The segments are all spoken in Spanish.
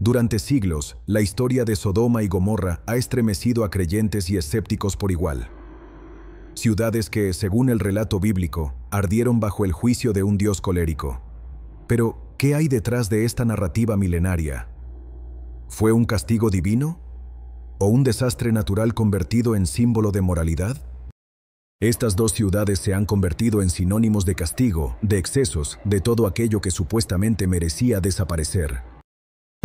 Durante siglos, la historia de Sodoma y Gomorra ha estremecido a creyentes y escépticos por igual. Ciudades que, según el relato bíblico, ardieron bajo el juicio de un Dios colérico. Pero, ¿qué hay detrás de esta narrativa milenaria? ¿Fue un castigo divino? ¿O un desastre natural convertido en símbolo de moralidad? Estas dos ciudades se han convertido en sinónimos de castigo, de excesos, de todo aquello que supuestamente merecía desaparecer.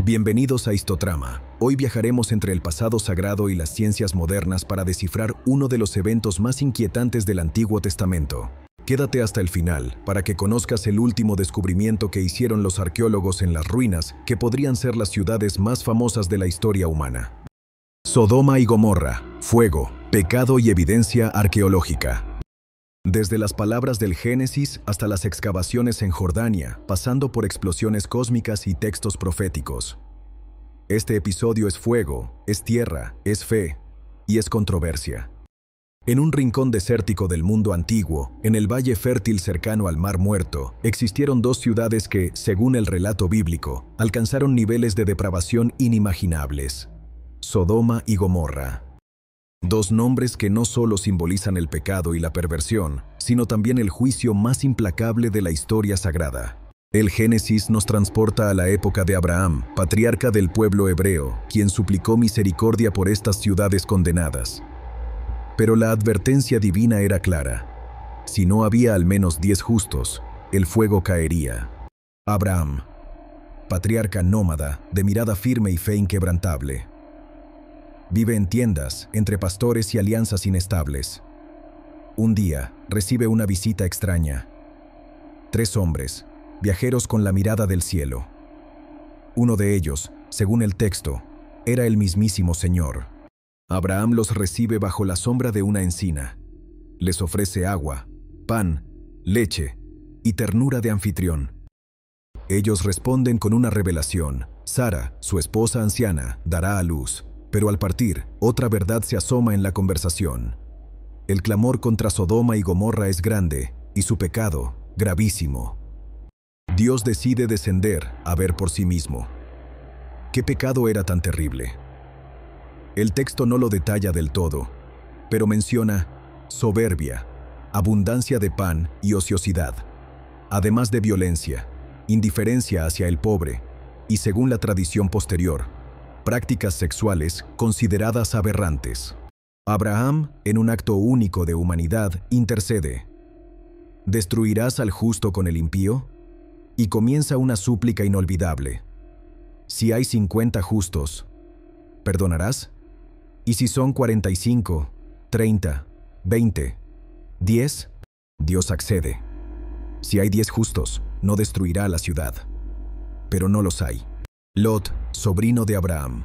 Bienvenidos a Histotrama. Hoy viajaremos entre el pasado sagrado y las ciencias modernas para descifrar uno de los eventos más inquietantes del Antiguo Testamento. Quédate hasta el final para que conozcas el último descubrimiento que hicieron los arqueólogos en las ruinas que podrían ser las ciudades más famosas de la historia humana. Sodoma y Gomorra, fuego, pecado y evidencia arqueológica. Desde las palabras del Génesis hasta las excavaciones en Jordania, pasando por explosiones cósmicas y textos proféticos. Este episodio es fuego, es tierra, es fe y es controversia. En un rincón desértico del mundo antiguo, en el valle fértil cercano al Mar Muerto, existieron dos ciudades que, según el relato bíblico, alcanzaron niveles de depravación inimaginables: Sodoma y Gomorra. Dos nombres que no solo simbolizan el pecado y la perversión, sino también el juicio más implacable de la historia sagrada. El Génesis nos transporta a la época de Abraham, patriarca del pueblo hebreo, quien suplicó misericordia por estas ciudades condenadas. Pero la advertencia divina era clara: si no había al menos 10 justos, el fuego caería. Abraham, patriarca nómada, de mirada firme y fe inquebrantable. Vive en tiendas, entre pastores y alianzas inestables. Un día, recibe una visita extraña. 3 hombres, viajeros con la mirada del cielo. Uno de ellos, según el texto, era el mismísimo Señor. Abraham los recibe bajo la sombra de una encina. Les ofrece agua, pan, leche y ternura de anfitrión. Ellos responden con una revelación. Sara, su esposa anciana, dará a luz. Pero al partir, otra verdad se asoma en la conversación. El clamor contra Sodoma y Gomorra es grande, y su pecado, gravísimo. Dios decide descender a ver por sí mismo. ¿Qué pecado era tan terrible? El texto no lo detalla del todo, pero menciona soberbia, abundancia de pan y ociosidad, además de violencia, indiferencia hacia el pobre, y según la tradición posterior, prácticas sexuales consideradas aberrantes. Abraham, en un acto único de humanidad, intercede. ¿Destruirás al justo con el impío? Y comienza una súplica inolvidable. Si hay 50 justos, ¿perdonarás? ¿Y si son 45, 30, 20, 10? Dios accede. Si hay 10 justos, no destruirá la ciudad. Pero no los hay. Lot, sobrino de Abraham,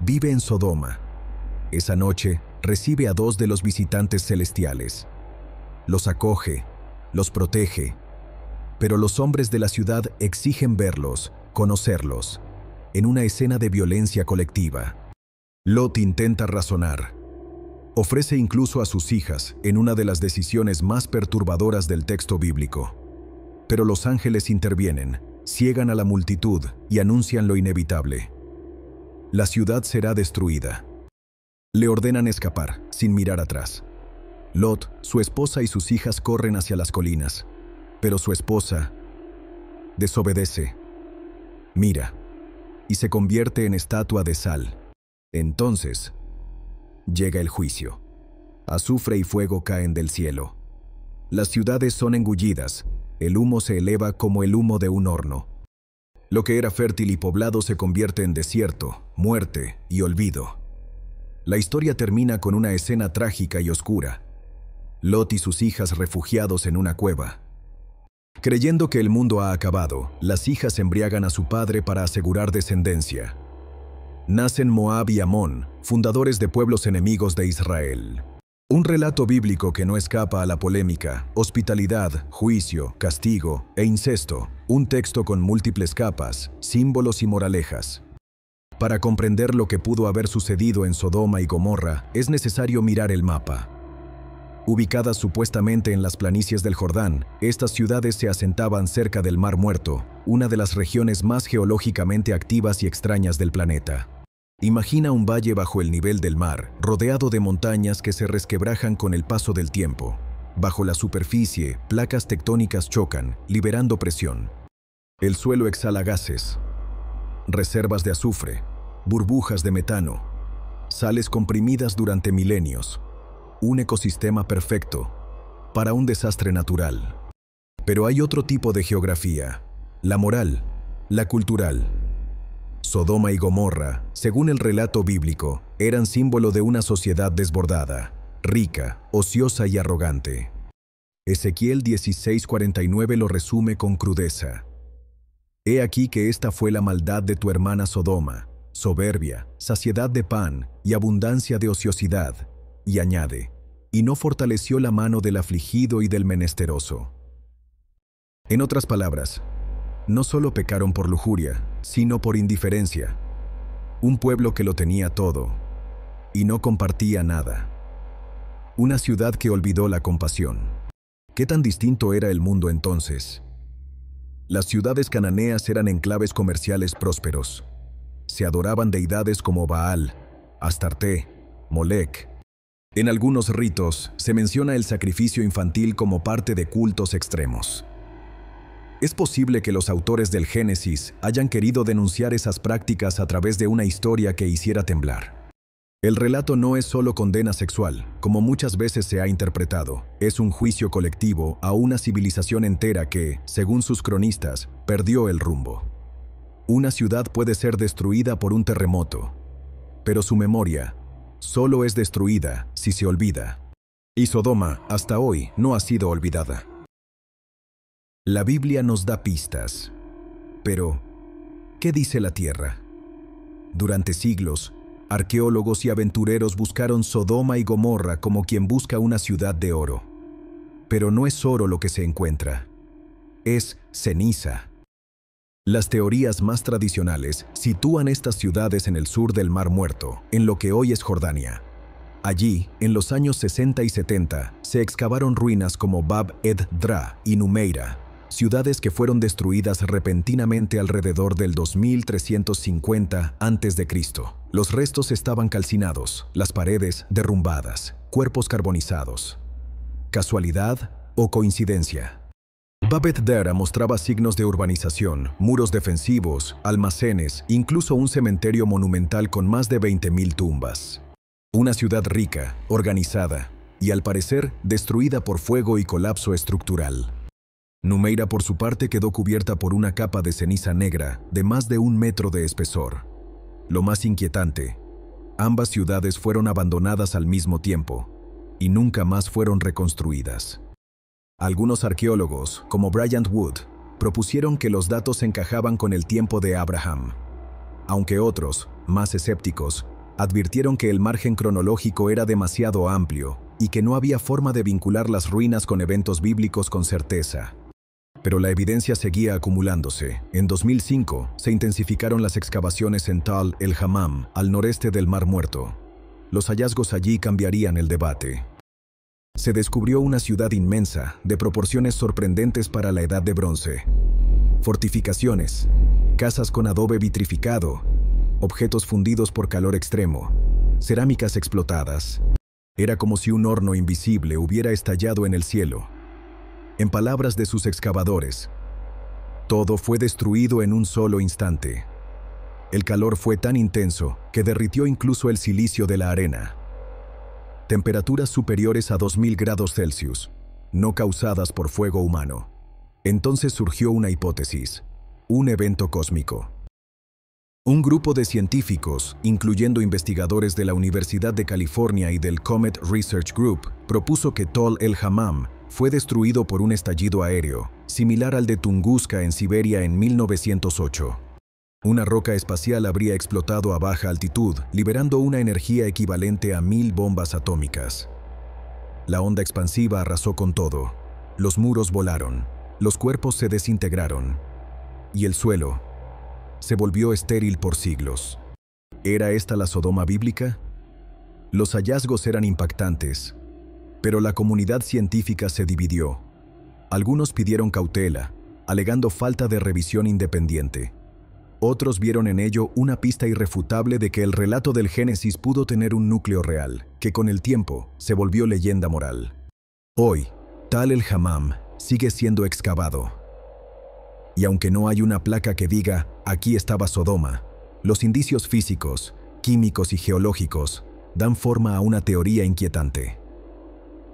vive en Sodoma. Esa noche recibe a 2 de los visitantes celestiales. Los acoge, los protege, pero los hombres de la ciudad exigen verlos, conocerlos, en una escena de violencia colectiva. Lot intenta razonar. Ofrece incluso a sus hijas en una de las decisiones más perturbadoras del texto bíblico. Pero los ángeles intervienen, ciegan a la multitud y anuncian lo inevitable. La ciudad será destruida. Le ordenan escapar, sin mirar atrás. Lot, su esposa y sus hijas corren hacia las colinas, pero su esposa desobedece, mira, y se convierte en estatua de sal. Entonces, llega el juicio. Azufre y fuego caen del cielo. Las ciudades son engullidas, el humo se eleva como el humo de un horno. Lo que era fértil y poblado se convierte en desierto, muerte y olvido. La historia termina con una escena trágica y oscura. Lot y sus hijas refugiados en una cueva. Creyendo que el mundo ha acabado, las hijas embriagan a su padre para asegurar descendencia. Nacen Moab y Amón, fundadores de pueblos enemigos de Israel. Un relato bíblico que no escapa a la polémica, hospitalidad, juicio, castigo e incesto. Un texto con múltiples capas, símbolos y moralejas. Para comprender lo que pudo haber sucedido en Sodoma y Gomorra, es necesario mirar el mapa. Ubicadas supuestamente en las planicies del Jordán, estas ciudades se asentaban cerca del Mar Muerto, una de las regiones más geológicamente activas y extrañas del planeta. Imagina un valle bajo el nivel del mar, rodeado de montañas que se resquebrajan con el paso del tiempo. Bajo la superficie, placas tectónicas chocan, liberando presión. El suelo exhala gases, reservas de azufre, burbujas de metano, sales comprimidas durante milenios. Un ecosistema perfecto para un desastre natural. Pero hay otro tipo de geografía, la moral, la cultural. Sodoma y Gomorra, según el relato bíblico, eran símbolo de una sociedad desbordada, rica, ociosa y arrogante. Ezequiel 16:49 lo resume con crudeza. He aquí que esta fue la maldad de tu hermana Sodoma, soberbia, saciedad de pan y abundancia de ociosidad. Y añade, y no fortaleció la mano del afligido y del menesteroso. En otras palabras, no solo pecaron por lujuria, sino por indiferencia. Un pueblo que lo tenía todo y no compartía nada. Una ciudad que olvidó la compasión. ¿Qué tan distinto era el mundo entonces? Las ciudades cananeas eran enclaves comerciales prósperos. Se adoraban deidades como Baal, Astarte, Molec. En algunos ritos se menciona el sacrificio infantil como parte de cultos extremos. Es posible que los autores del Génesis hayan querido denunciar esas prácticas a través de una historia que hiciera temblar. El relato no es solo condena sexual, como muchas veces se ha interpretado. Es un juicio colectivo a una civilización entera que, según sus cronistas, perdió el rumbo. Una ciudad puede ser destruida por un terremoto, pero su memoria solo es destruida si se olvida. Y Sodoma, hasta hoy, no ha sido olvidada. La Biblia nos da pistas. Pero, ¿qué dice la tierra? Durante siglos, arqueólogos y aventureros buscaron Sodoma y Gomorra como quien busca una ciudad de oro. Pero no es oro lo que se encuentra, es ceniza. Las teorías más tradicionales sitúan estas ciudades en el sur del Mar Muerto, en lo que hoy es Jordania. Allí, en los años 60 y 70, se excavaron ruinas como Bab ed-Dra y Numeira, ciudades que fueron destruidas repentinamente alrededor del 2350 a.C. Los restos estaban calcinados, las paredes derrumbadas, cuerpos carbonizados. ¿Casualidad o coincidencia? Bab ed-Dra mostraba signos de urbanización, muros defensivos, almacenes, incluso un cementerio monumental con más de 20.000 tumbas. Una ciudad rica, organizada y, al parecer, destruida por fuego y colapso estructural. Numeira, por su parte, quedó cubierta por una capa de ceniza negra de más de 1 metro de espesor. Lo más inquietante, ambas ciudades fueron abandonadas al mismo tiempo y nunca más fueron reconstruidas. Algunos arqueólogos, como Bryant Wood, propusieron que los datos encajaban con el tiempo de Abraham, aunque otros, más escépticos, advirtieron que el margen cronológico era demasiado amplio y que no había forma de vincular las ruinas con eventos bíblicos con certeza. Pero la evidencia seguía acumulándose. En 2005 se intensificaron las excavaciones en Tal el-Hammam, al noreste del Mar Muerto. Los hallazgos allí cambiarían el debate. Se descubrió una ciudad inmensa, de proporciones sorprendentes para la Edad de Bronce. Fortificaciones, casas con adobe vitrificado, objetos fundidos por calor extremo, cerámicas explotadas. Era como si un horno invisible hubiera estallado en el cielo. En palabras de sus excavadores, todo fue destruido en un solo instante. El calor fue tan intenso que derritió incluso el silicio de la arena. Temperaturas superiores a 2000 grados Celsius, no causadas por fuego humano. Entonces surgió una hipótesis, un evento cósmico. Un grupo de científicos, incluyendo investigadores de la Universidad de California y del Comet Research Group, propuso que Tal el-Hammam fue destruido por un estallido aéreo, similar al de Tunguska en Siberia en 1908. Una roca espacial habría explotado a baja altitud, liberando una energía equivalente a 1000 bombas atómicas. La onda expansiva arrasó con todo. Los muros volaron, los cuerpos se desintegraron, y el suelo se volvió estéril por siglos. ¿Era esta la Sodoma bíblica? Los hallazgos eran impactantes. Pero la comunidad científica se dividió. Algunos pidieron cautela, alegando falta de revisión independiente. Otros vieron en ello una pista irrefutable de que el relato del Génesis pudo tener un núcleo real, que con el tiempo se volvió leyenda moral. Hoy, Tal el Hammam sigue siendo excavado. Y aunque no hay una placa que diga, aquí estaba Sodoma, los indicios físicos, químicos y geológicos dan forma a una teoría inquietante.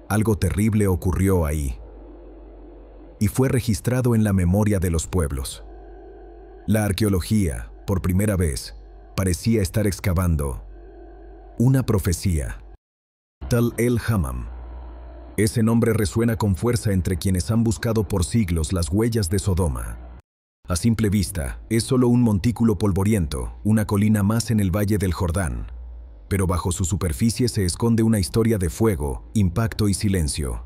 Algo terrible ocurrió ahí. Y fue registrado en la memoria de los pueblos. La arqueología, por primera vez, parecía estar excavando una profecía. Tal el Hammam. Ese nombre resuena con fuerza entre quienes han buscado por siglos las huellas de Sodoma. A simple vista, es solo un montículo polvoriento, una colina más en el Valle del Jordán. Pero bajo su superficie se esconde una historia de fuego, impacto y silencio.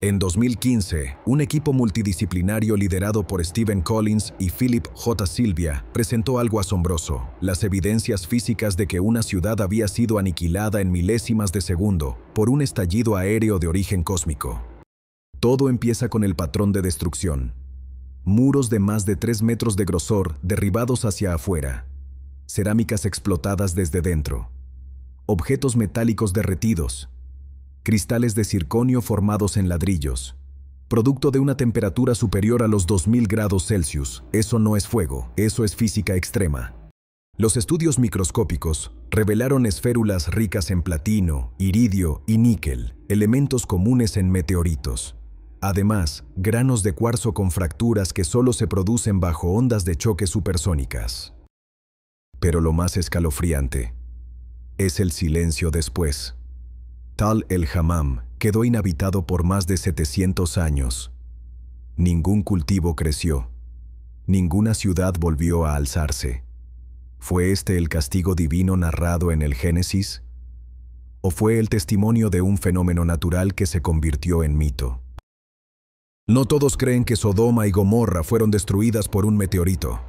En 2015, un equipo multidisciplinario liderado por Stephen Collins y Philip J. Sylvia presentó algo asombroso: las evidencias físicas de que una ciudad había sido aniquilada en milésimas de segundo por un estallido aéreo de origen cósmico. Todo empieza con el patrón de destrucción. Muros de más de 3 metros de grosor derribados hacia afuera. Cerámicas explotadas desde dentro. Objetos metálicos derretidos. Cristales de circonio formados en ladrillos. Producto de una temperatura superior a los 2000 grados Celsius. Eso no es fuego, eso es física extrema. Los estudios microscópicos revelaron esférulas ricas en platino, iridio y níquel, elementos comunes en meteoritos. Además, granos de cuarzo con fracturas que solo se producen bajo ondas de choque supersónicas. Pero lo más escalofriante es el silencio después. Tal el Hammam quedó inhabitado por más de 700 años. Ningún cultivo creció. Ninguna ciudad volvió a alzarse. ¿Fue este el castigo divino narrado en el Génesis? ¿O fue el testimonio de un fenómeno natural que se convirtió en mito? No todos creen que Sodoma y Gomorra fueron destruidas por un meteorito.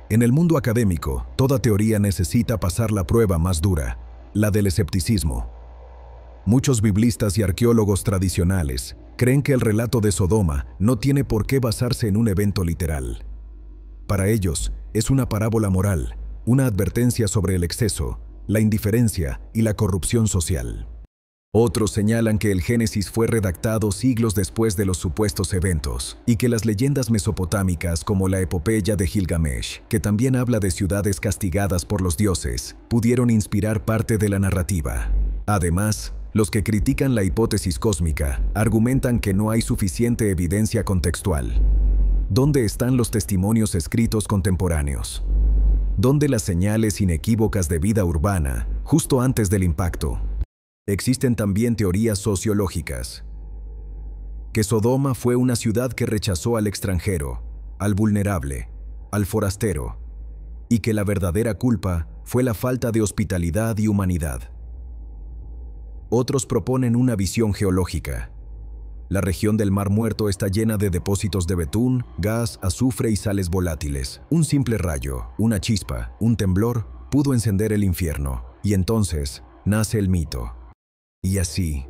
En el mundo académico, toda teoría necesita pasar la prueba más dura, la del escepticismo. Muchos biblistas y arqueólogos tradicionales creen que el relato de Sodoma no tiene por qué basarse en un evento literal. Para ellos, es una parábola moral, una advertencia sobre el exceso, la indiferencia y la corrupción social. Otros señalan que el Génesis fue redactado siglos después de los supuestos eventos, y que las leyendas mesopotámicas como la epopeya de Gilgamesh, que también habla de ciudades castigadas por los dioses, pudieron inspirar parte de la narrativa. Además, los que critican la hipótesis cósmica argumentan que no hay suficiente evidencia contextual. ¿Dónde están los testimonios escritos contemporáneos? ¿Dónde las señales inequívocas de vida urbana, justo antes del impacto? Existen también teorías sociológicas. Que Sodoma fue una ciudad que rechazó al extranjero, al vulnerable, al forastero, y que la verdadera culpa fue la falta de hospitalidad y humanidad. Otros proponen una visión geológica. La región del Mar Muerto está llena de depósitos de betún, gas, azufre y sales volátiles. Un simple rayo, una chispa, un temblor, pudo encender el infierno, y entonces nace el mito. Y así,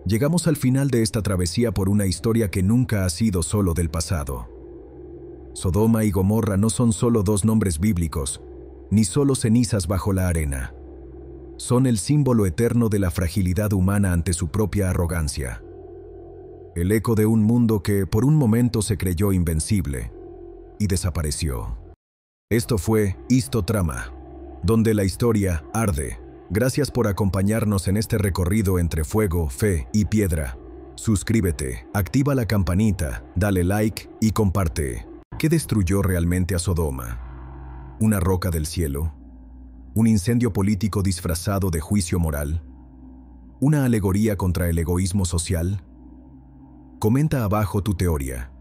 llegamos al final de esta travesía por una historia que nunca ha sido solo del pasado. Sodoma y Gomorra no son solo dos nombres bíblicos, ni solo cenizas bajo la arena. Son el símbolo eterno de la fragilidad humana ante su propia arrogancia. El eco de un mundo que por un momento se creyó invencible y desapareció. Esto fue Histotrama, donde la historia arde. Gracias por acompañarnos en este recorrido entre fuego, fe y piedra. Suscríbete, activa la campanita, dale like y comparte. ¿Qué destruyó realmente a Sodoma? ¿Una roca del cielo? ¿Un incendio político disfrazado de juicio moral? ¿Una alegoría contra el egoísmo social? Comenta abajo tu teoría.